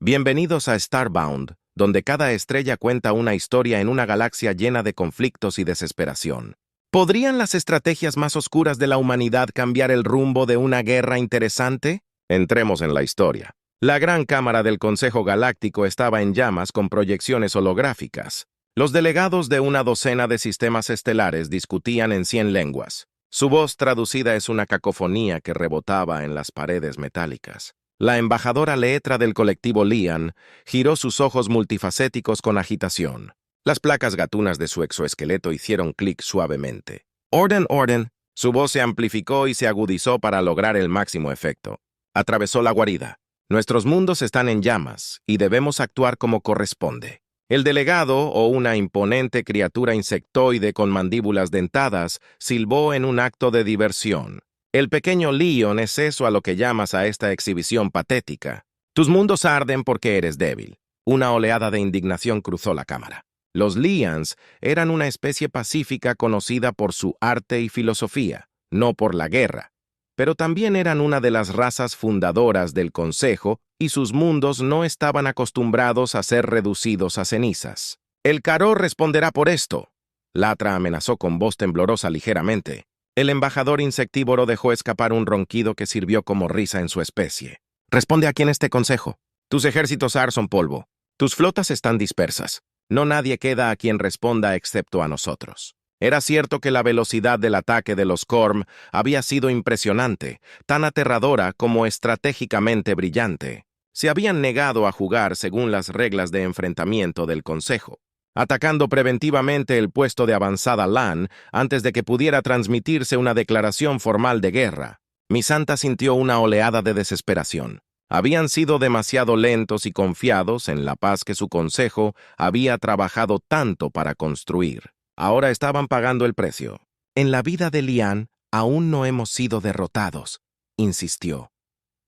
Bienvenidos a Starbound, donde cada estrella cuenta una historia en una galaxia llena de conflictos y desesperación. ¿Podrían las estrategias más oscuras de la humanidad cambiar el rumbo de una guerra interesante? Entremos en la historia. La gran cámara del Consejo Galáctico estaba en llamas con proyecciones holográficas. Los delegados de una docena de sistemas estelares discutían en 100 lenguas. Su voz traducida es una cacofonía que rebotaba en las paredes metálicas. La embajadora Leetra del colectivo Lian giró sus ojos multifacéticos con agitación. Las placas gatunas de su exoesqueleto hicieron clic suavemente. «Orden, orden». Su voz se amplificó y se agudizó para lograr el máximo efecto. Atravesó la guarida. «Nuestros mundos están en llamas y debemos actuar como corresponde». El delegado, o una imponente criatura insectoide con mandíbulas dentadas, silbó en un acto de diversión. «El pequeño Leon es eso a lo que llamas a esta exhibición patética. Tus mundos arden porque eres débil». Una oleada de indignación cruzó la cámara. Los Leans eran una especie pacífica conocida por su arte y filosofía, no por la guerra. Pero también eran una de las razas fundadoras del Consejo y sus mundos no estaban acostumbrados a ser reducidos a cenizas. «El Caró responderá por esto», Latra amenazó con voz temblorosa ligeramente. El embajador insectívoro dejó escapar un ronquido que sirvió como risa en su especie. «Responde aquí en este consejo. Tus ejércitos AR son polvo. Tus flotas están dispersas. No nadie queda a quien responda excepto a nosotros». Era cierto que la velocidad del ataque de los Corm había sido impresionante, tan aterradora como estratégicamente brillante. Se habían negado a jugar según las reglas de enfrentamiento del Consejo, atacando preventivamente el puesto de avanzada LAN antes de que pudiera transmitirse una declaración formal de guerra. Misanta sintió una oleada de desesperación. Habían sido demasiado lentos y confiados en la paz que su consejo había trabajado tanto para construir. Ahora estaban pagando el precio. «En la vida de Lian aún no hemos sido derrotados», insistió.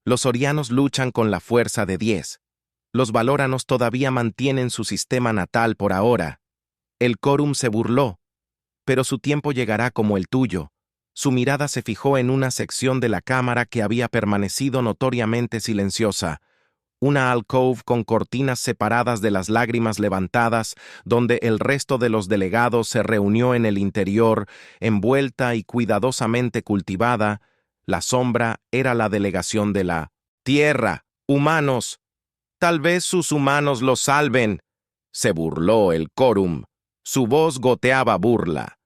«Los Orianos luchan con la fuerza de 10. Los Valóranos todavía mantienen su sistema natal por ahora. El Quorum se burló, pero su tiempo llegará como el tuyo». Su mirada se fijó en una sección de la cámara que había permanecido notoriamente silenciosa, una alcove con cortinas separadas de las lágrimas levantadas, donde el resto de los delegados se reunió en el interior, envuelta y cuidadosamente cultivada. La sombra era la delegación de la Tierra. «Humanos. Tal vez sus humanos los salven», se burló el Quorum. Su voz goteaba burla.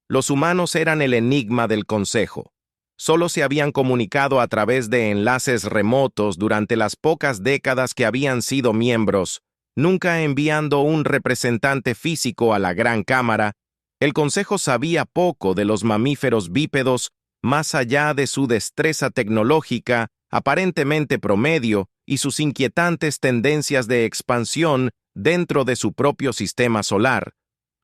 Los humanos eran el enigma del Consejo. Solo se habían comunicado a través de enlaces remotos durante las pocas décadas que habían sido miembros, nunca enviando un representante físico a la Gran Cámara. El Consejo sabía poco de los mamíferos bípedos más allá de su destreza tecnológica, aparentemente promedio, y sus inquietantes tendencias de expansión dentro de su propio sistema solar.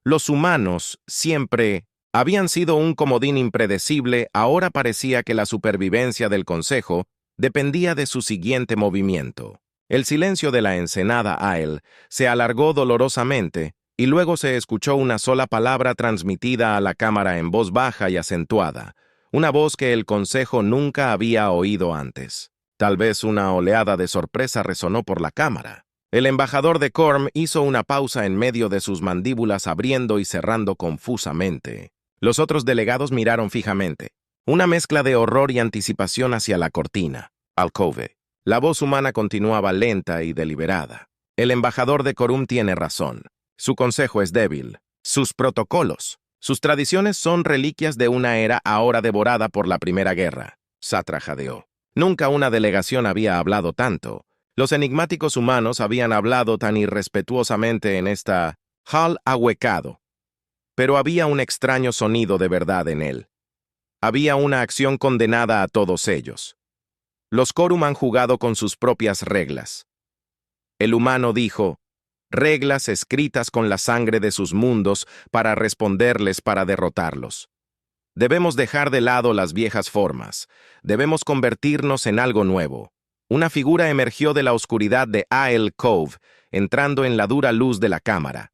Los humanos siempre habían sido un comodín impredecible. Ahora parecía que la supervivencia del Consejo dependía de su siguiente movimiento. El silencio de la ensenada Ael se alargó dolorosamente y luego se escuchó una sola palabra transmitida a la cámara en voz baja y acentuada, una voz que el Consejo nunca había oído antes. Tal vez una oleada de sorpresa resonó por la cámara. El embajador de Corm hizo una pausa en medio de sus mandíbulas abriendo y cerrando confusamente. Los otros delegados miraron fijamente, una mezcla de horror y anticipación hacia la cortina, alcove. La voz humana continuaba lenta y deliberada. «El embajador de Quorum tiene razón. Su consejo es débil. Sus protocolos, sus tradiciones son reliquias de una era ahora devorada por la Primera Guerra». Satra jadeó. Nunca una delegación había hablado tanto. Los enigmáticos humanos habían hablado tan irrespetuosamente en esta hall ahuecado. Pero había un extraño sonido de verdad en él. Había una acción condenada a todos ellos. Los Quorum han jugado con sus propias reglas. El humano dijo, reglas escritas con la sangre de sus mundos para responderles, para derrotarlos. Debemos dejar de lado las viejas formas. Debemos convertirnos en algo nuevo. Una figura emergió de la oscuridad de Ael Cove, entrando en la dura luz de la cámara.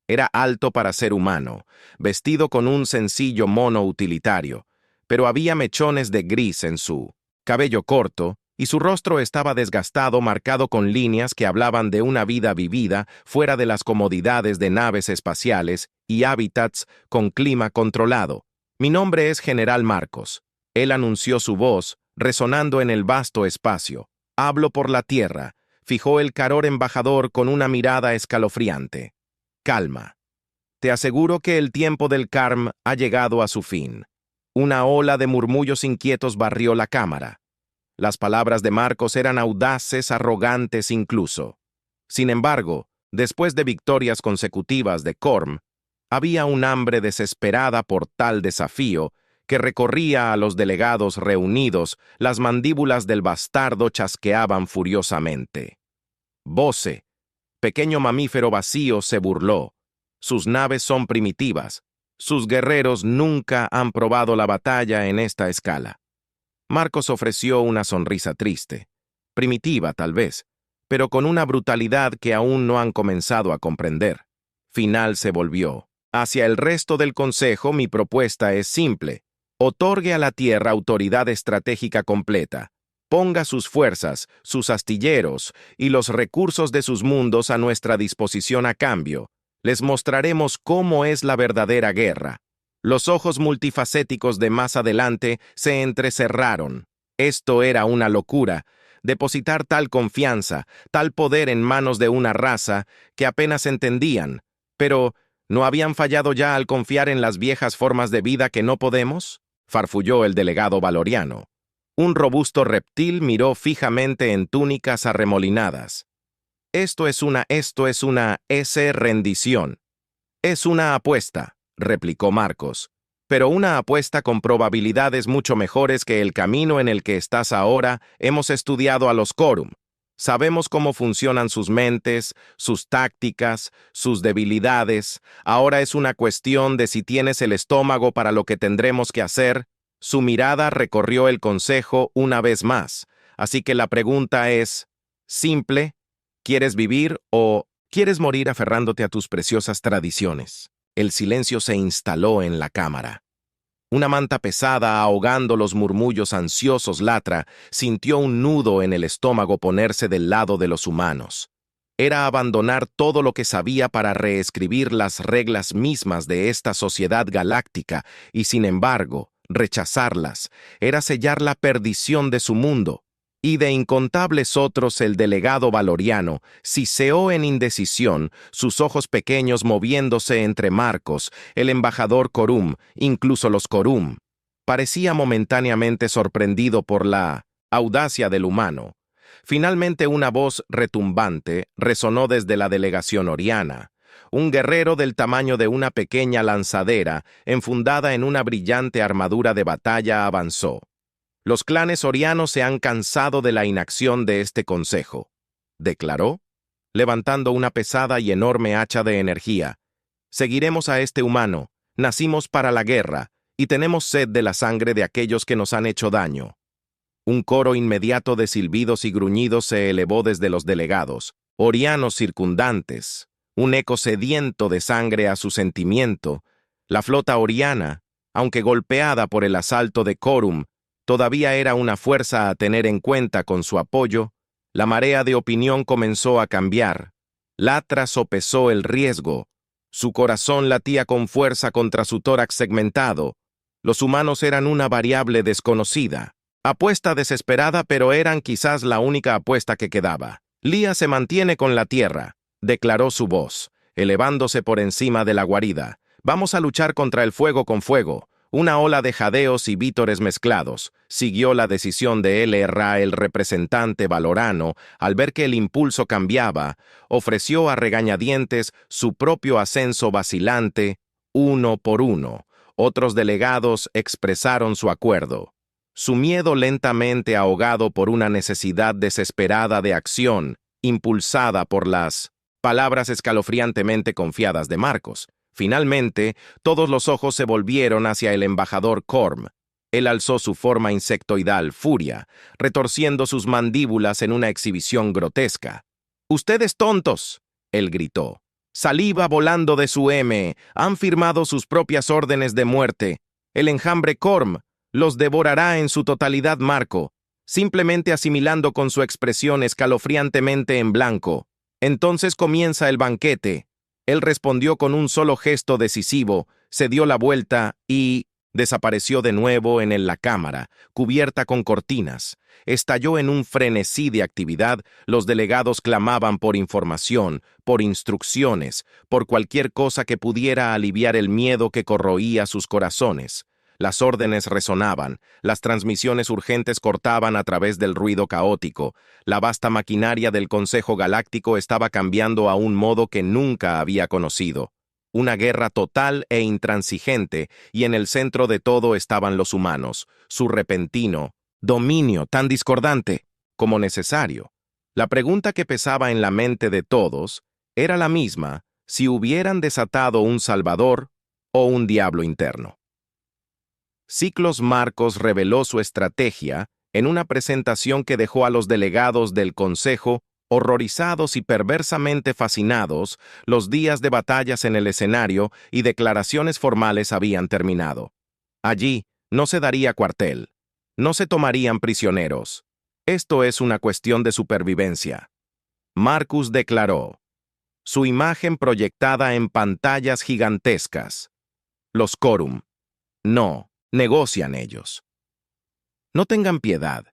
Era alto para ser humano, vestido con un sencillo mono utilitario, pero había mechones de gris en su cabello corto y su rostro estaba desgastado, marcado con líneas que hablaban de una vida vivida fuera de las comodidades de naves espaciales y hábitats con clima controlado. Mi nombre es General Marcos. Él anunció su voz, resonando en el vasto espacio. Hablo por la Tierra, fijó el caror embajador con una mirada escalofriante. Calma. Te aseguro que el tiempo del Carm ha llegado a su fin. Una ola de murmullos inquietos barrió la cámara. Las palabras de Marcos eran audaces, arrogantes incluso. Sin embargo, después de victorias consecutivas de Corm, había un hambre desesperada por tal desafío que recorría a los delegados reunidos. Las mandíbulas del bastardo chasqueaban furiosamente. Voce, pequeño mamífero vacío, se burló. Sus naves son primitivas. Sus guerreros nunca han probado la batalla en esta escala. Marcos ofreció una sonrisa triste, primitiva tal vez, pero con una brutalidad que aún no han comenzado a comprender. Final se volvió. Hacia el resto del Consejo mi propuesta es simple. Otorgue a la Tierra autoridad estratégica completa. Ponga sus fuerzas, sus astilleros y los recursos de sus mundos a nuestra disposición a cambio. Les mostraremos cómo es la verdadera guerra. Los ojos multifacéticos de más adelante se entrecerraron. Esto era una locura, depositar tal confianza, tal poder en manos de una raza que apenas entendían. Pero, ¿no habían fallado ya al confiar en las viejas formas de vida que no podemos? Farfulló el delegado valoriano. Un robusto reptil miró fijamente en túnicas arremolinadas. Esto es una rendición. Es una apuesta, replicó Marcos, pero una apuesta con probabilidades mucho mejores que el camino en el que estás ahora. Hemos estudiado a los Corum. Sabemos cómo funcionan sus mentes, sus tácticas, sus debilidades. Ahora es una cuestión de si tienes el estómago para lo que tendremos que hacer. Su mirada recorrió el Consejo una vez más, así que la pregunta es simple: ¿quieres vivir o quieres morir aferrándote a tus preciosas tradiciones? El silencio se instaló en la cámara. Una manta pesada, ahogando los murmullos ansiosos, Latra sintió un nudo en el estómago ponerse del lado de los humanos. Era abandonar todo lo que sabía para reescribir las reglas mismas de esta sociedad galáctica y, sin embargo, rechazarlas era sellar la perdición de su mundo. Y de incontables otros. El delegado valoriano siseó en indecisión, sus ojos pequeños moviéndose entre Marcos, el embajador Corum, incluso los Corum. Parecía momentáneamente sorprendido por la audacia del humano. Finalmente una voz retumbante resonó desde la delegación oriana. Un guerrero del tamaño de una pequeña lanzadera, enfundada en una brillante armadura de batalla, avanzó. Los clanes orianos se han cansado de la inacción de este consejo, declaró, levantando una pesada y enorme hacha de energía. Seguiremos a este humano, nacimos para la guerra, y tenemos sed de la sangre de aquellos que nos han hecho daño. Un coro inmediato de silbidos y gruñidos se elevó desde los delegados, orianos circundantes, un eco sediento de sangre a su sentimiento. La flota oriana, aunque golpeada por el asalto de Corum, todavía era una fuerza a tener en cuenta. Con su apoyo, la marea de opinión comenzó a cambiar. Latra sopesó el riesgo. Su corazón latía con fuerza contra su tórax segmentado. Los humanos eran una variable desconocida. Apuesta desesperada, pero eran quizás la única apuesta que quedaba. Lía se mantiene con la Tierra, declaró su voz, elevándose por encima de la guarida. Vamos a luchar contra el fuego con fuego. Una ola de jadeos y vítores mezclados. Siguió la decisión de LRA. El representante valorano, al ver que el impulso cambiaba, ofreció a regañadientes su propio ascenso vacilante, uno por uno. Otros delegados expresaron su acuerdo. Su miedo lentamente ahogado por una necesidad desesperada de acción, impulsada por las palabras escalofriantemente confiadas de Marcos. Finalmente, todos los ojos se volvieron hacia el embajador Corm. Él alzó su forma insectoidal, Furia, retorciendo sus mandíbulas en una exhibición grotesca. «¡Ustedes tontos!», él gritó. «Saliva volando de su han firmado sus propias órdenes de muerte. El enjambre Corm los devorará en su totalidad, Marco. simplemente asimilando con su expresión escalofriantemente en blanco. Entonces comienza el banquete. Él respondió con un solo gesto decisivo, se dio la vuelta y desapareció de nuevo en la cámara, cubierta con cortinas. Estalló en un frenesí de actividad, los delegados clamaban por información, por instrucciones, por cualquier cosa que pudiera aliviar el miedo que corroía sus corazones. Las órdenes resonaban, las transmisiones urgentes cortaban a través del ruido caótico. La vasta maquinaria del Consejo Galáctico estaba cambiando a un modo que nunca había conocido. Una guerra total e intransigente, y en el centro de todo estaban los humanos, su repentino dominio tan discordante como necesario. La pregunta que pesaba en la mente de todos era la misma: si hubieran desatado un salvador o un diablo interno. Ciclos Marcos reveló su estrategia en una presentación que dejó a los delegados del Consejo horrorizados y perversamente fascinados. Los días de batallas en el escenario y declaraciones formales habían terminado. Allí no se daría cuartel. No se tomarían prisioneros. Esto es una cuestión de supervivencia. Marcus declaró, su imagen proyectada en pantallas gigantescas. Los Corum. No, negocian ellos. No tengan piedad.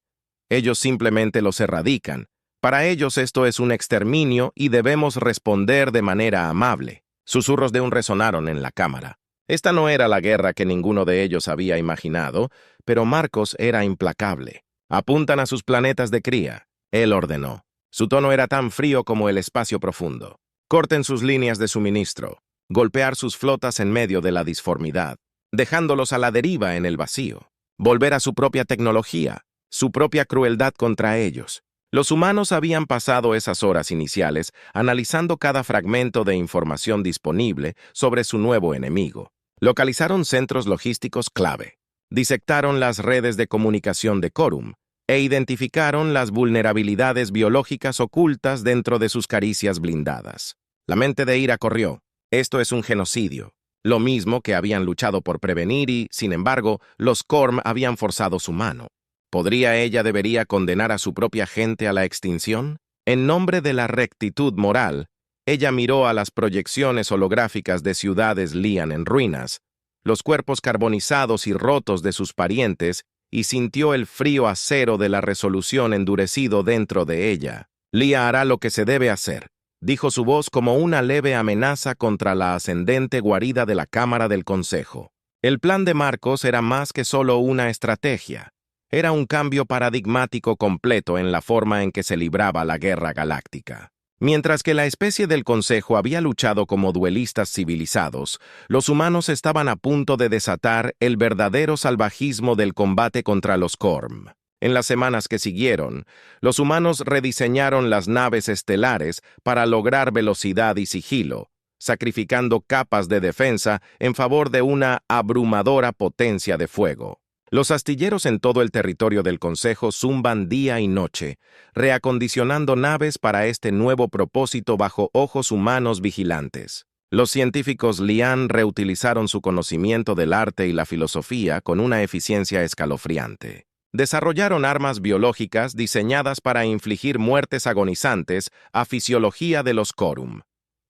Ellos simplemente los erradican. Para ellos esto es un exterminio y debemos responder de manera amable. Susurros de un resonaron en la cámara. Esta no era la guerra que ninguno de ellos había imaginado, pero Marcos era implacable. Apuntan a sus planetas de cría, él ordenó. Su tono era tan frío como el espacio profundo. Corten sus líneas de suministro, golpear sus flotas en medio de la disformidad, dejándolos a la deriva en el vacío. Volver a su propia tecnología, su propia crueldad contra ellos. Los humanos habían pasado esas horas iniciales analizando cada fragmento de información disponible sobre su nuevo enemigo. Localizaron centros logísticos clave, disectaron las redes de comunicación de Corum e identificaron las vulnerabilidades biológicas ocultas dentro de sus caricias blindadas. La mente de Ira corrió. Esto es un genocidio, lo mismo que habían luchado por prevenir y, sin embargo, los Corm habían forzado su mano. ¿Debería condenar a su propia gente a la extinción? En nombre de la rectitud moral, ella miró a las proyecciones holográficas de ciudades Lian en ruinas, los cuerpos carbonizados y rotos de sus parientes, y sintió el frío acero de la resolución endurecido dentro de ella. Lia hará lo que se debe hacer, dijo su voz como una leve amenaza contra la ascendente guarida de la Cámara del Consejo. El plan de Marcos era más que solo una estrategia. Era un cambio paradigmático completo en la forma en que se libraba la guerra galáctica. Mientras que la especie del Consejo había luchado como duelistas civilizados, los humanos estaban a punto de desatar el verdadero salvajismo del combate contra los Corm. En las semanas que siguieron, los humanos rediseñaron las naves estelares para lograr velocidad y sigilo, sacrificando capas de defensa en favor de una abrumadora potencia de fuego. Los astilleros en todo el territorio del Consejo zumban día y noche, reacondicionando naves para este nuevo propósito bajo ojos humanos vigilantes. Los científicos Lian reutilizaron su conocimiento del arte y la filosofía con una eficiencia escalofriante. Desarrollaron armas biológicas diseñadas para infligir muertes agonizantes a fisiología de los Corum.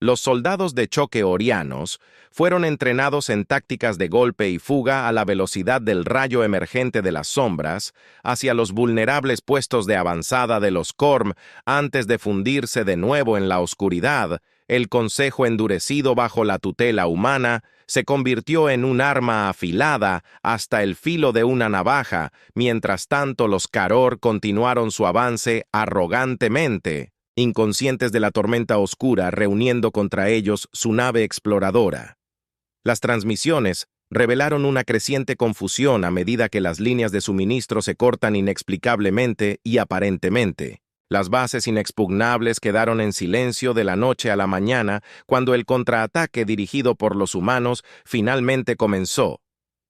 Los soldados de choque orianos fueron entrenados en tácticas de golpe y fuga a la velocidad del rayo emergente de las sombras hacia los vulnerables puestos de avanzada de los Corm antes de fundirse de nuevo en la oscuridad. El Consejo, endurecido bajo la tutela humana, se convirtió en un arma afilada hasta el filo de una navaja. Mientras tanto, los Karor continuaron su avance arrogantemente, inconscientes de la tormenta oscura, reuniendo contra ellos su nave exploradora. Las transmisiones revelaron una creciente confusión a medida que las líneas de suministro se cortan inexplicablemente y aparentemente. Las bases inexpugnables quedaron en silencio de la noche a la mañana cuando el contraataque dirigido por los humanos finalmente comenzó.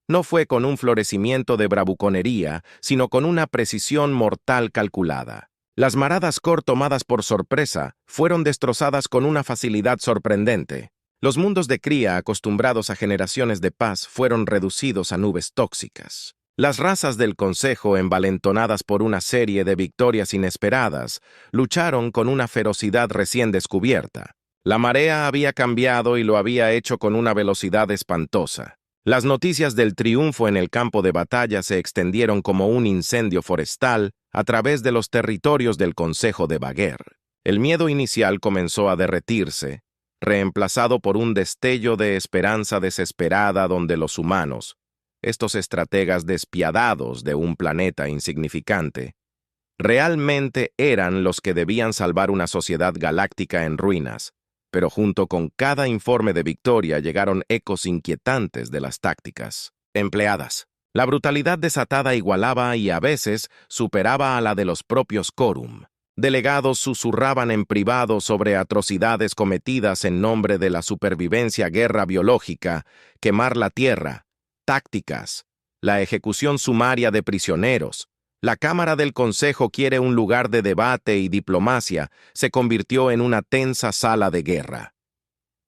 No fue con un florecimiento de bravuconería, sino con una precisión mortal calculada. Las maradas Kor, tomadas por sorpresa, fueron destrozadas con una facilidad sorprendente. Los mundos de cría, acostumbrados a generaciones de paz, fueron reducidos a nubes tóxicas. Las razas del Consejo, envalentonadas por una serie de victorias inesperadas, lucharon con una ferocidad recién descubierta. La marea había cambiado y lo había hecho con una velocidad espantosa. Las noticias del triunfo en el campo de batalla se extendieron como un incendio forestal a través de los territorios del Consejo de Baguer. El miedo inicial comenzó a derretirse, reemplazado por un destello de esperanza desesperada donde los humanos, estos estrategas despiadados de un planeta insignificante, realmente eran los que debían salvar una sociedad galáctica en ruinas, pero junto con cada informe de victoria llegaron ecos inquietantes de las tácticas empleadas. La brutalidad desatada igualaba y a veces superaba a la de los propios Corum. Delegados susurraban en privado sobre atrocidades cometidas en nombre de la supervivencia, guerra biológica, quemar la tierra, tácticas, la ejecución sumaria de prisioneros. La Cámara del Consejo quiere un lugar de debate y diplomacia, se convirtió en una tensa sala de guerra.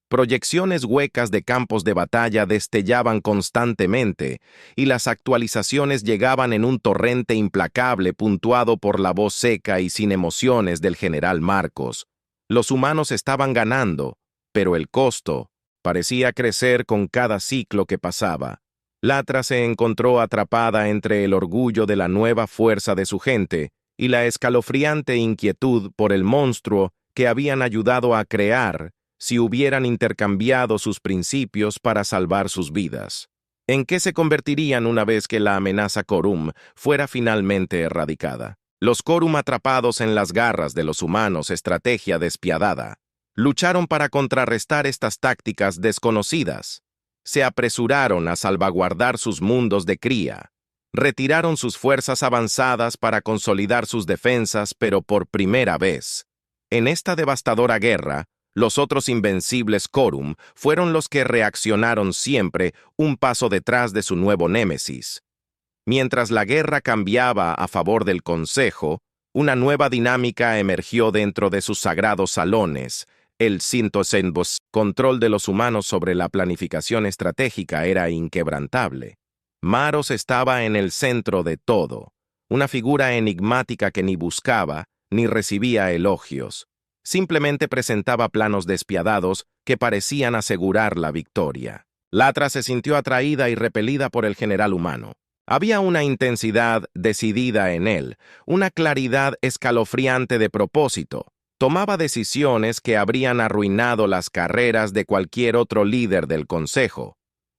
Proyecciones huecas de campos de batalla destellaban constantemente, y las actualizaciones llegaban en un torrente implacable puntuado por la voz seca y sin emociones del general Marcos. Los humanos estaban ganando, pero el costo parecía crecer con cada ciclo que pasaba. Latra se encontró atrapada entre el orgullo de la nueva fuerza de su gente y la escalofriante inquietud por el monstruo que habían ayudado a crear si hubieran intercambiado sus principios para salvar sus vidas. ¿En qué se convertirían una vez que la amenaza Corum fuera finalmente erradicada? Los Corum, atrapados en las garras de los humanos, estrategia despiadada, lucharon para contrarrestar estas tácticas desconocidas. Se apresuraron a salvaguardar sus mundos de cría. Retiraron sus fuerzas avanzadas para consolidar sus defensas, pero por primera vez, en esta devastadora guerra, los otros invencibles Corum fueron los que reaccionaron siempre un paso detrás de su nuevo némesis. Mientras la guerra cambiaba a favor del Consejo, una nueva dinámica emergió dentro de sus sagrados salones. El control de los humanos sobre la planificación estratégica era inquebrantable. Maros estaba en el centro de todo, una figura enigmática que ni buscaba ni recibía elogios. Simplemente presentaba planos despiadados que parecían asegurar la victoria. Latra se sintió atraída y repelida por el general humano. Había una intensidad decidida en él, una claridad escalofriante de propósito. Tomaba decisiones que habrían arruinado las carreras de cualquier otro líder del Consejo,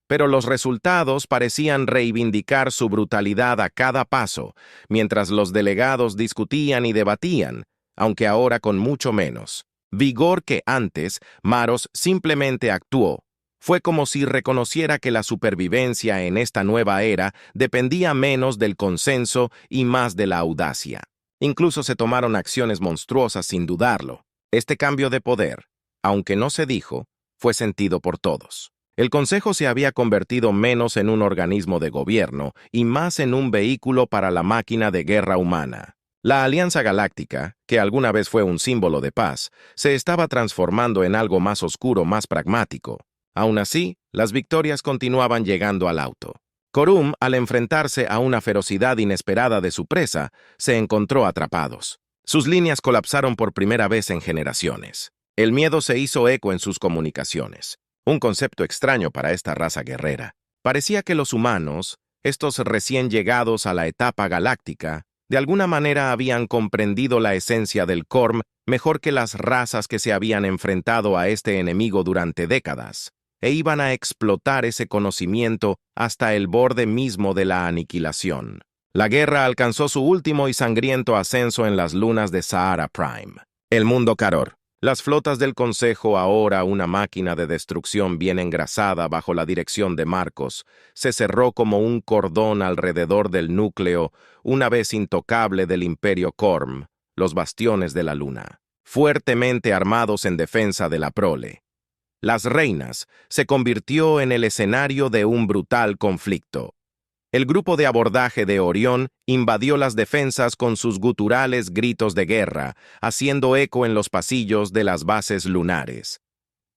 pero los resultados parecían reivindicar su brutalidad a cada paso, mientras los delegados discutían y debatían, aunque ahora con mucho menos vigor que antes. Maros simplemente actuó. Fue como si reconociera que la supervivencia en esta nueva era dependía menos del consenso y más de la audacia. Incluso se tomaron acciones monstruosas sin dudarlo. Este cambio de poder, aunque no se dijo, fue sentido por todos. El Consejo se había convertido menos en un organismo de gobierno y más en un vehículo para la máquina de guerra humana. La Alianza Galáctica, que alguna vez fue un símbolo de paz, se estaba transformando en algo más oscuro, más pragmático. Aún así, las victorias continuaban llegando al auto. Corum, al enfrentarse a una ferocidad inesperada de su presa, se encontró atrapados. Sus líneas colapsaron por primera vez en generaciones. El miedo se hizo eco en sus comunicaciones, un concepto extraño para esta raza guerrera. Parecía que los humanos, estos recién llegados a la etapa galáctica, de alguna manera habían comprendido la esencia del Corm mejor que las razas que se habían enfrentado a este enemigo durante décadas, e iban a explotar ese conocimiento hasta el borde mismo de la aniquilación. La guerra alcanzó su último y sangriento ascenso en las lunas de Sahara Prime. El mundo Caror. Las flotas del Consejo, ahora una máquina de destrucción bien engrasada bajo la dirección de Marcos, se cerró como un cordón alrededor del núcleo, una vez intocable del Imperio Corm, los bastiones de la Luna, fuertemente armados en defensa de la prole. Las Reinas se convirtió en el escenario de un brutal conflicto. El grupo de abordaje de Orión invadió las defensas con sus guturales gritos de guerra, haciendo eco en los pasillos de las bases lunares.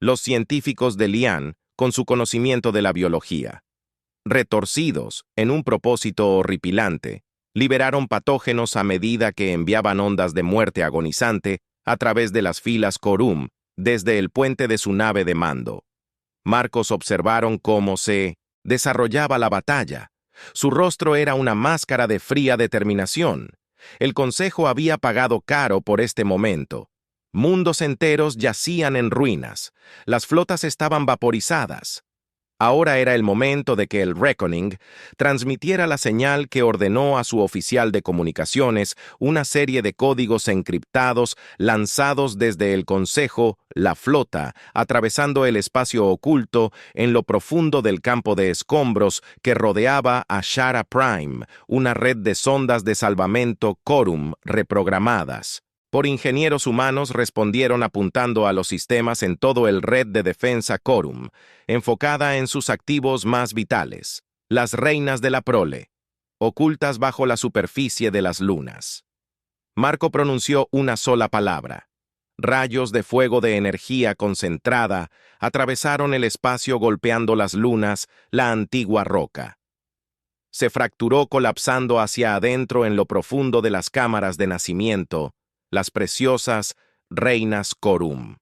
Los científicos de Lian, con su conocimiento de la biología. retorcidos en un propósito horripilante, liberaron patógenos a medida que enviaban ondas de muerte agonizante a través de las filas Corum desde el puente de su nave de mando. Marcos observaron cómo se desarrollaba la batalla. Su rostro era una máscara de fría determinación. El Consejo había pagado caro por este momento. Mundos enteros yacían en ruinas. Las flotas estaban vaporizadas. Ahora era el momento de que el Reckoning transmitiera la señal que ordenó a su oficial de comunicaciones una serie de códigos encriptados lanzados desde el Consejo, la flota, atravesando el espacio oculto en lo profundo del campo de escombros que rodeaba a Shara Prime, una red de sondas de salvamento Corum reprogramadas. Por ingenieros humanos respondieron apuntando a los sistemas en todo el red de defensa Corum, enfocada en sus activos más vitales, las reinas de la prole, ocultas bajo la superficie de las lunas. Marco pronunció una sola palabra. Rayos de fuego de energía concentrada atravesaron el espacio golpeando las lunas, la antigua roca. Se fracturó colapsando hacia adentro en lo profundo de las cámaras de nacimiento, las preciosas reinas Corum.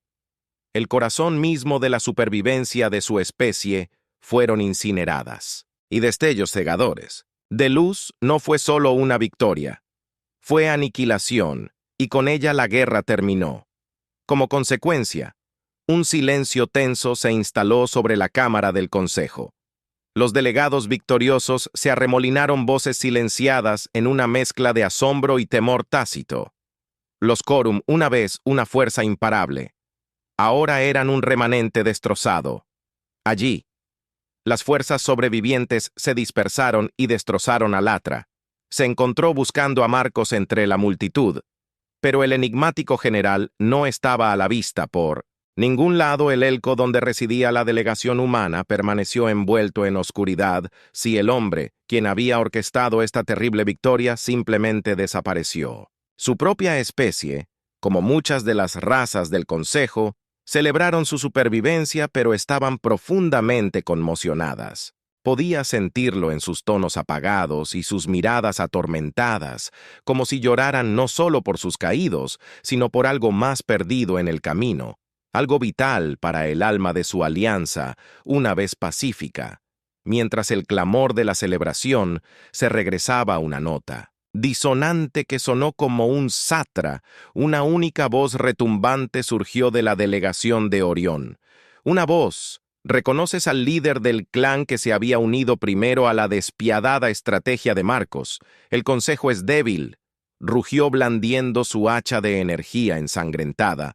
El corazón mismo de la supervivencia de su especie fueron incineradas. Y destellos cegadores. De luz no fue solo una victoria. Fue aniquilación, y con ella la guerra terminó. Como consecuencia, un silencio tenso se instaló sobre la Cámara del Consejo. Los delegados victoriosos se arremolinaron voces silenciadas en una mezcla de asombro y temor tácito. Los Corum, una vez una fuerza imparable, ahora eran un remanente destrozado. Allí, las fuerzas sobrevivientes se dispersaron y destrozaron a Latra. Se encontró buscando a Marcos entre la multitud, pero el enigmático general no estaba a la vista por ningún lado. El elco donde residía la delegación humana permaneció envuelto en oscuridad, si el hombre, quien había orquestado esta terrible victoria, simplemente desapareció. Su propia especie, como muchas de las razas del Consejo, celebraron su supervivencia, pero estaban profundamente conmocionadas. Podía sentirlo en sus tonos apagados y sus miradas atormentadas, como si lloraran no solo por sus caídos, sino por algo más perdido en el camino, algo vital para el alma de su alianza, una vez pacífica. Mientras el clamor de la celebración se regresaba a una nota disonante que sonó como un satra, una única voz retumbante surgió de la delegación de Orión. Una voz. ¿Reconoces al líder del clan que se había unido primero a la despiadada estrategia de Marcos? El consejo es débil. Rugió blandiendo su hacha de energía ensangrentada.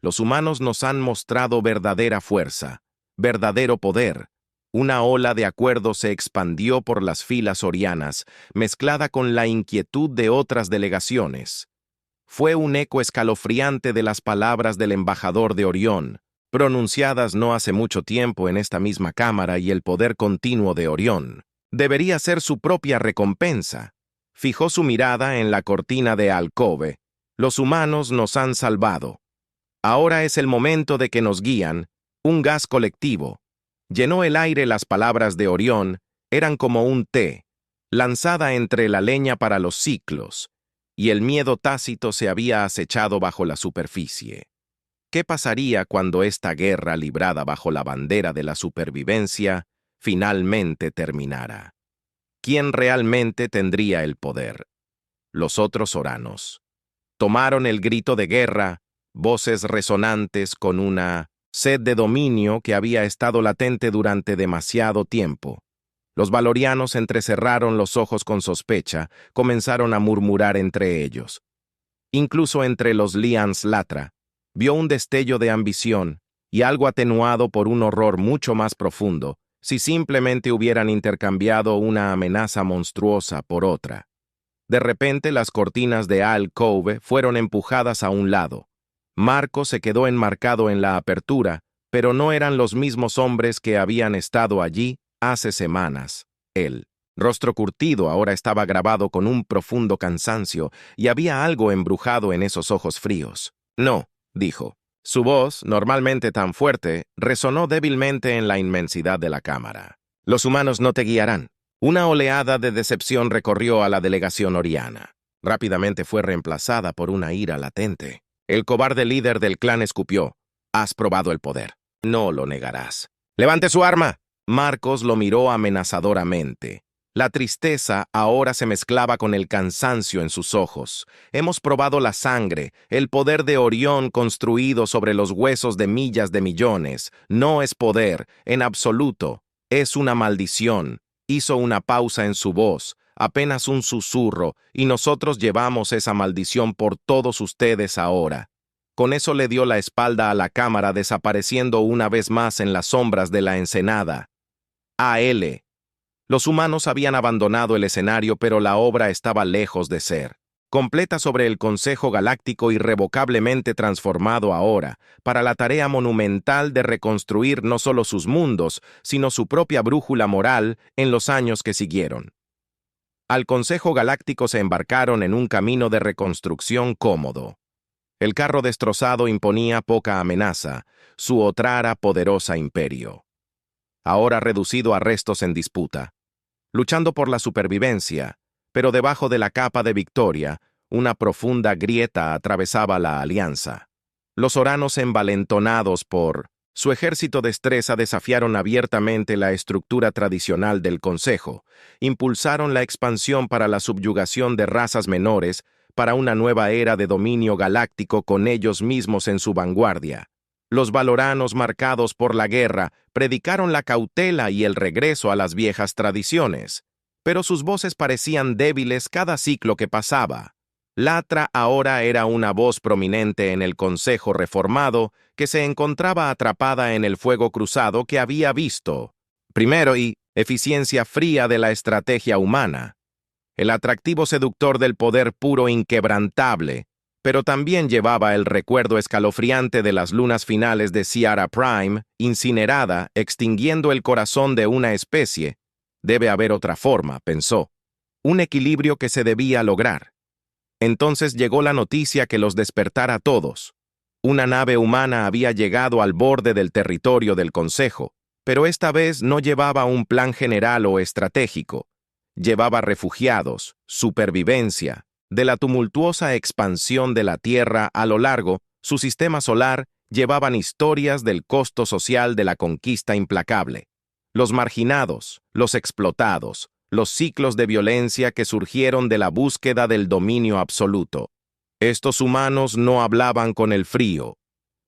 Los humanos nos han mostrado verdadera fuerza, verdadero poder. Una ola de acuerdo se expandió por las filas orianas, mezclada con la inquietud de otras delegaciones. Fue un eco escalofriante de las palabras del embajador de Orión, pronunciadas no hace mucho tiempo en esta misma cámara, y el poder continuo de Orión debería ser su propia recompensa. Fijó su mirada en la cortina de alcove. Los humanos nos han salvado. Ahora es el momento de que nos guían, un gas colectivo. Llenó el aire. Las palabras de Orión eran como un té, lanzada entre la leña para los ciclos, y el miedo tácito se había acechado bajo la superficie. ¿Qué pasaría cuando esta guerra librada bajo la bandera de la supervivencia finalmente terminara? ¿Quién realmente tendría el poder? Los otros oranos. Tomaron el grito de guerra, voces resonantes con una sed de dominio que había estado latente durante demasiado tiempo. Los valorianos entrecerraron los ojos con sospecha, comenzaron a murmurar entre ellos. Incluso entre los Lians Latra, vio un destello de ambición y algo atenuado por un horror mucho más profundo, si simplemente hubieran intercambiado una amenaza monstruosa por otra. De repente las cortinas de alcove fueron empujadas a un lado. Marco se quedó enmarcado en la apertura, pero no eran los mismos hombres que habían estado allí hace semanas. El rostro curtido ahora estaba grabado con un profundo cansancio, y había algo embrujado en esos ojos fríos. No, dijo. Su voz, normalmente tan fuerte, resonó débilmente en la inmensidad de la cámara. Los humanos no te guiarán. Una oleada de decepción recorrió a la delegación oriana. Rápidamente fue reemplazada por una ira latente. El cobarde líder del clan escupió. Has probado el poder. No lo negarás. ¡Levante su arma! Marcos lo miró amenazadoramente. La tristeza ahora se mezclaba con el cansancio en sus ojos. Hemos probado la sangre, el poder de Orión construido sobre los huesos de millas de millones. No es poder, en absoluto. Es una maldición. Hizo una pausa en su voz, apenas un susurro, y nosotros llevamos esa maldición por todos ustedes ahora. Con eso le dio la espalda a la cámara, desapareciendo una vez más en las sombras de la ensenada. A.L. Los humanos habían abandonado el escenario, pero la obra estaba lejos de ser completa sobre el Consejo Galáctico irrevocablemente transformado ahora, para la tarea monumental de reconstruir no solo sus mundos, sino su propia brújula moral en los años que siguieron. Al Consejo Galáctico se embarcaron en un camino de reconstrucción cómodo. El carro destrozado imponía poca amenaza, su otrara poderosa imperio. Ahora reducido a restos en disputa, luchando por la supervivencia, pero debajo de la capa de victoria, una profunda grieta atravesaba la alianza. Los oranos, envalentonados por su ejército destreza, desafiaron abiertamente la estructura tradicional del Consejo, impulsaron la expansión para la subyugación de razas menores, para una nueva era de dominio galáctico con ellos mismos en su vanguardia. Los valoranos, marcados por la guerra, predicaron la cautela y el regreso a las viejas tradiciones, pero sus voces parecían débiles cada ciclo que pasaba. Latra ahora era una voz prominente en el Consejo reformado que se encontraba atrapada en el fuego cruzado que había visto. Primero, y eficiencia fría de la estrategia humana. El atractivo seductor del poder puro inquebrantable, pero también llevaba el recuerdo escalofriante de las lunas finales de Ciara Prime, incinerada, extinguiendo el corazón de una especie. Debe haber otra forma, pensó. Un equilibrio que se debía lograr. Entonces llegó la noticia que los despertara a todos. Una nave humana había llegado al borde del territorio del Consejo, pero esta vez no llevaba un plan general o estratégico. Llevaba refugiados, supervivencia. De la tumultuosa expansión de la Tierra a lo largo, su sistema solar llevaban historias del costo social de la conquista implacable. Los marginados, los explotados, los ciclos de violencia que surgieron de la búsqueda del dominio absoluto. Estos humanos no hablaban con el frío,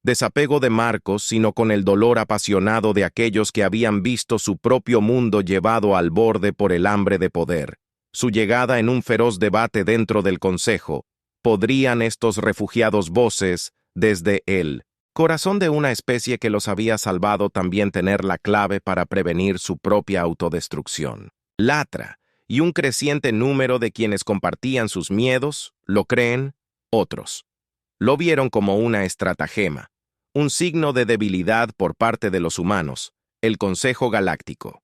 desapego de Marcos, sino con el dolor apasionado de aquellos que habían visto su propio mundo llevado al borde por el hambre de poder. Su llegada en un feroz debate dentro del Consejo. ¿Podrían estos refugiados voces, desde el corazón de una especie que los había salvado, también tener la clave para prevenir su propia autodestrucción? Latra, y un creciente número de quienes compartían sus miedos, lo creen, otros lo vieron como una estratagema, un signo de debilidad por parte de los humanos, el Consejo Galáctico.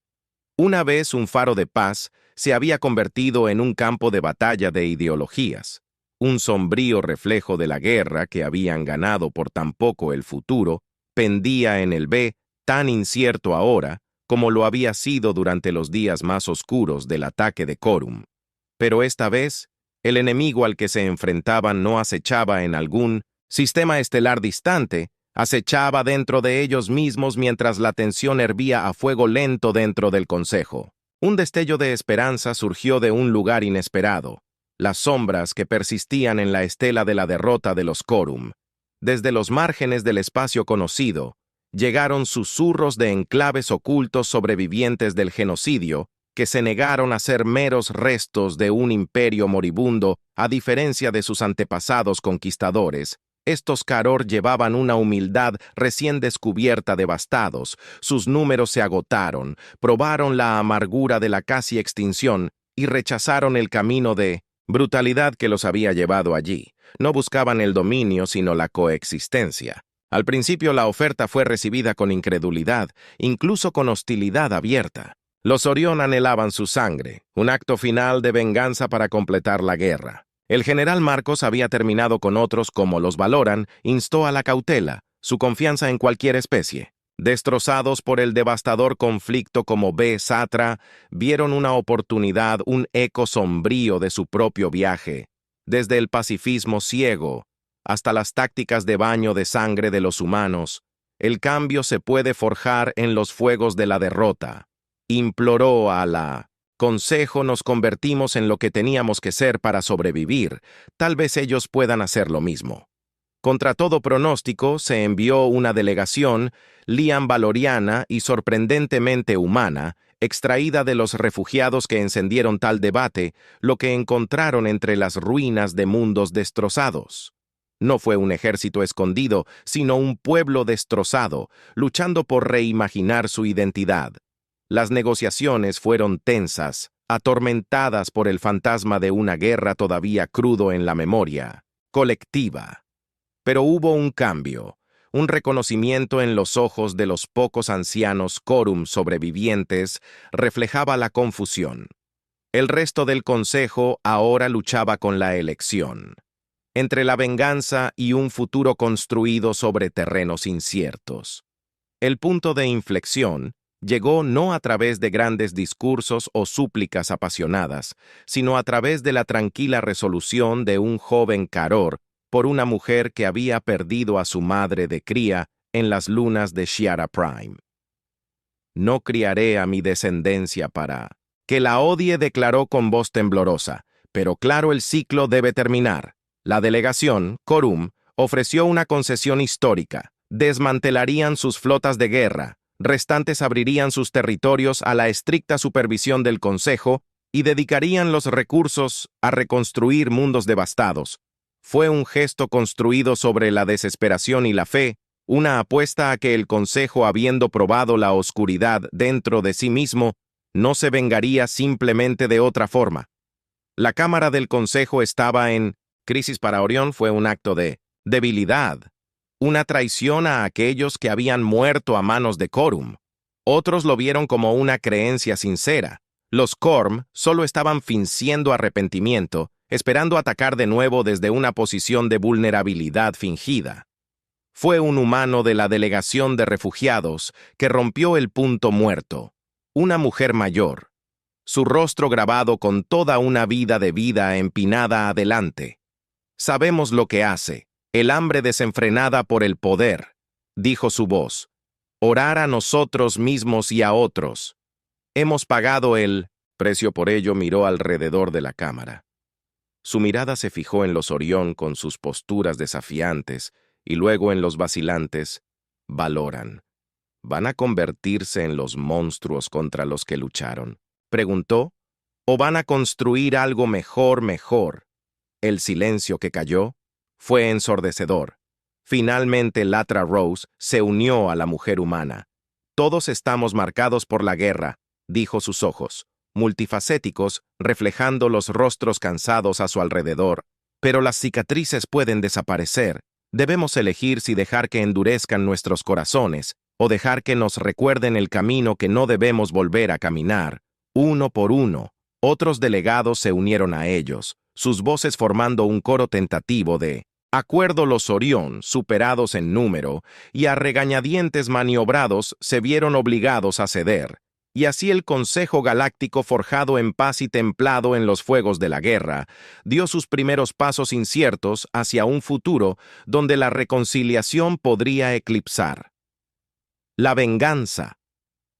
Una vez un faro de paz, se había convertido en un campo de batalla de ideologías, un sombrío reflejo de la guerra que habían ganado por tan poco el futuro, pendía en el B, tan incierto ahora como lo había sido durante los días más oscuros del ataque de Corum. Pero esta vez, el enemigo al que se enfrentaban no acechaba en algún sistema estelar distante, acechaba dentro de ellos mismos mientras la tensión hervía a fuego lento dentro del Consejo. Un destello de esperanza surgió de un lugar inesperado, las sombras que persistían en la estela de la derrota de los Corum. Desde los márgenes del espacio conocido, llegaron susurros de enclaves ocultos sobrevivientes del genocidio que se negaron a ser meros restos de un imperio moribundo, a diferencia de sus antepasados conquistadores. Estos Karor llevaban una humildad recién descubierta, devastados. Sus números se agotaron, probaron la amargura de la casi extinción y rechazaron el camino de brutalidad que los había llevado allí. No buscaban el dominio, sino la coexistencia. Al principio la oferta fue recibida con incredulidad, incluso con hostilidad abierta. Los Orión anhelaban su sangre, un acto final de venganza para completar la guerra. El general Marcos había terminado con otros como los Valoran, instó a la cautela, su confianza en cualquier especie. Destrozados por el devastador conflicto como Satra, vieron una oportunidad, un eco sombrío de su propio viaje, desde el pacifismo ciego hasta las tácticas de baño de sangre de los humanos. El cambio se puede forjar en los fuegos de la derrota. Imploró a la Consejo, nos convertimos en lo que teníamos que ser para sobrevivir. Tal vez ellos puedan hacer lo mismo. Contra todo pronóstico, se envió una delegación, Lian Valoriana y sorprendentemente humana, extraída de los refugiados que encendieron tal debate, lo que encontraron entre las ruinas de mundos destrozados. No fue un ejército escondido, sino un pueblo destrozado, luchando por reimaginar su identidad. Las negociaciones fueron tensas, atormentadas por el fantasma de una guerra todavía crudo en la memoria colectiva. Pero hubo un cambio, un reconocimiento en los ojos de los pocos ancianos quórum sobrevivientes reflejaba la confusión. El resto del consejo ahora luchaba con la elección, entre la venganza y un futuro construido sobre terrenos inciertos. El punto de inflexión llegó no a través de grandes discursos o súplicas apasionadas, sino a través de la tranquila resolución de un joven Karor por una mujer que había perdido a su madre de cría en las lunas de Shiara Prime. No criaré a mi descendencia para que la odie, declaró con voz temblorosa, pero claro, el ciclo debe terminar. La delegación, Quórum, ofreció una concesión histórica. Desmantelarían sus flotas de guerra, restantes abrirían sus territorios a la estricta supervisión del Consejo y dedicarían los recursos a reconstruir mundos devastados. Fue un gesto construido sobre la desesperación y la fe, una apuesta a que el Consejo, habiendo probado la oscuridad dentro de sí mismo, no se vengaría simplemente de otra forma. La Cámara del Consejo estaba en crisis. Para Orión fue un acto de debilidad, una traición a aquellos que habían muerto a manos de Quórum. Otros lo vieron como una creencia sincera. Los Corm solo estaban fingiendo arrepentimiento, esperando atacar de nuevo desde una posición de vulnerabilidad fingida. Fue un humano de la delegación de refugiados que rompió el punto muerto, una mujer mayor, su rostro grabado con toda una vida de vida empinada adelante. Sabemos lo que hace, el hambre desenfrenada por el poder, dijo su voz, orar a nosotros mismos y a otros. Hemos pagado el precio por ello. Miró alrededor de la cámara. Su mirada se fijó en los Orión con sus posturas desafiantes y luego en los vacilantes. Valoran. ¿Van a convertirse en los monstruos contra los que lucharon?, preguntó. ¿O van a construir algo mejor? El silencio que cayó fue ensordecedor. Finalmente Latra Rose se unió a la mujer humana. Todos estamos marcados por la guerra, dijo, sus ojos multifacéticos, reflejando los rostros cansados a su alrededor. Pero las cicatrices pueden desaparecer. Debemos elegir si dejar que endurezcan nuestros corazones o dejar que nos recuerden el camino que no debemos volver a caminar. Uno por uno, otros delegados se unieron a ellos, sus voces formando un coro tentativo de acuerdo. Los Orión, superados en número y a regañadientes maniobrados, se vieron obligados a ceder. Y así el Consejo Galáctico, forjado en paz y templado en los fuegos de la guerra, dio sus primeros pasos inciertos hacia un futuro donde la reconciliación podría eclipsar la venganza.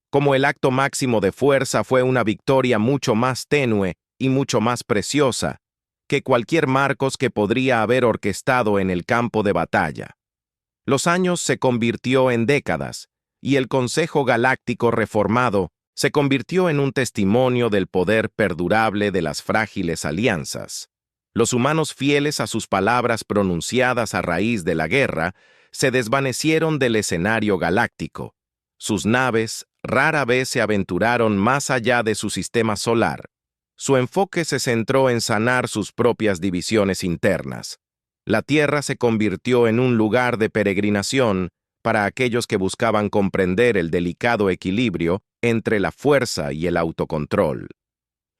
Como el acto máximo de fuerza, fue una victoria mucho más tenue y mucho más preciosa que cualquier marcos que podría haber orquestado en el campo de batalla. Los años se convirtió en décadas, y el Consejo Galáctico reformado se convirtió en un testimonio del poder perdurable de las frágiles alianzas. Los humanos, fieles a sus palabras pronunciadas a raíz de la guerra, se desvanecieron del escenario galáctico. Sus naves rara vez se aventuraron más allá de su sistema solar. Su enfoque se centró en sanar sus propias divisiones internas. La Tierra se convirtió en un lugar de peregrinación para aquellos que buscaban comprender el delicado equilibrio entre la fuerza y el autocontrol.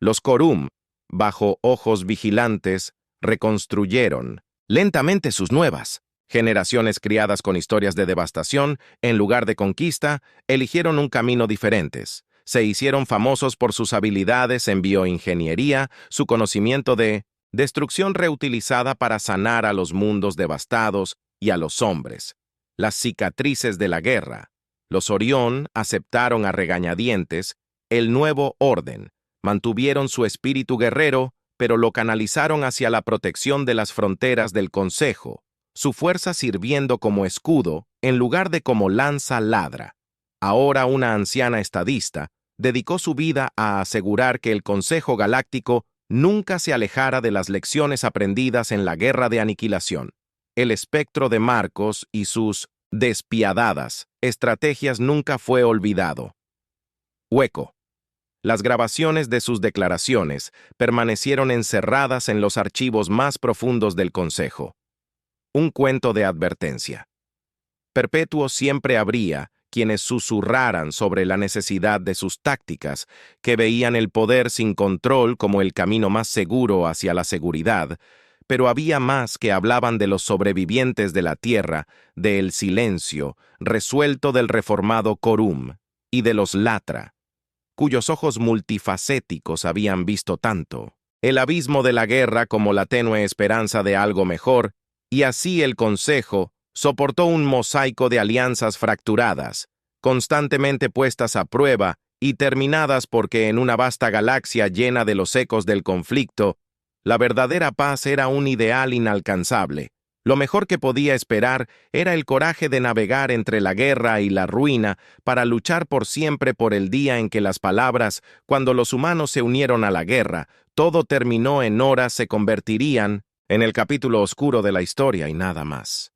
Los Quórum, bajo ojos vigilantes, reconstruyeron lentamente sus nuevas Generaciones criadas con historias de devastación, en lugar de conquista, eligieron un camino diferente. Se hicieron famosos por sus habilidades en bioingeniería, su conocimiento de destrucción reutilizada para sanar a los mundos devastados y a los hombres. Las cicatrices de la guerra. Los Orión aceptaron a regañadientes el nuevo orden, mantuvieron su espíritu guerrero, pero lo canalizaron hacia la protección de las fronteras del Consejo, su fuerza sirviendo como escudo en lugar de como lanza ladra. Ahora una anciana estadista dedicó su vida a asegurar que el Consejo Galáctico nunca se alejara de las lecciones aprendidas en la Guerra de Aniquilación. El espectro de Marcos y sus despiadadas estrategias nunca fue olvidado. Hueco. Las grabaciones de sus declaraciones permanecieron encerradas en los archivos más profundos del Consejo. Un cuento de advertencia. Perpetuo siempre habría quienes susurraran sobre la necesidad de sus tácticas, que veían el poder sin control como el camino más seguro hacia la seguridad, pero había más que hablaban de los sobrevivientes de la Tierra, del silencio, resuelto del reformado Corum, y de los Latra, cuyos ojos multifacéticos habían visto tanto, el abismo de la guerra como la tenue esperanza de algo mejor, y así el Consejo soportó un mosaico de alianzas fracturadas, constantemente puestas a prueba y terminadas porque en una vasta galaxia llena de los ecos del conflicto, la verdadera paz era un ideal inalcanzable. Lo mejor que podía esperar era el coraje de navegar entre la guerra y la ruina para luchar por siempre por el día en que las palabras, cuando los humanos se unieron a la guerra, todo terminó en horas, se convertirían en el capítulo oscuro de la historia y nada más.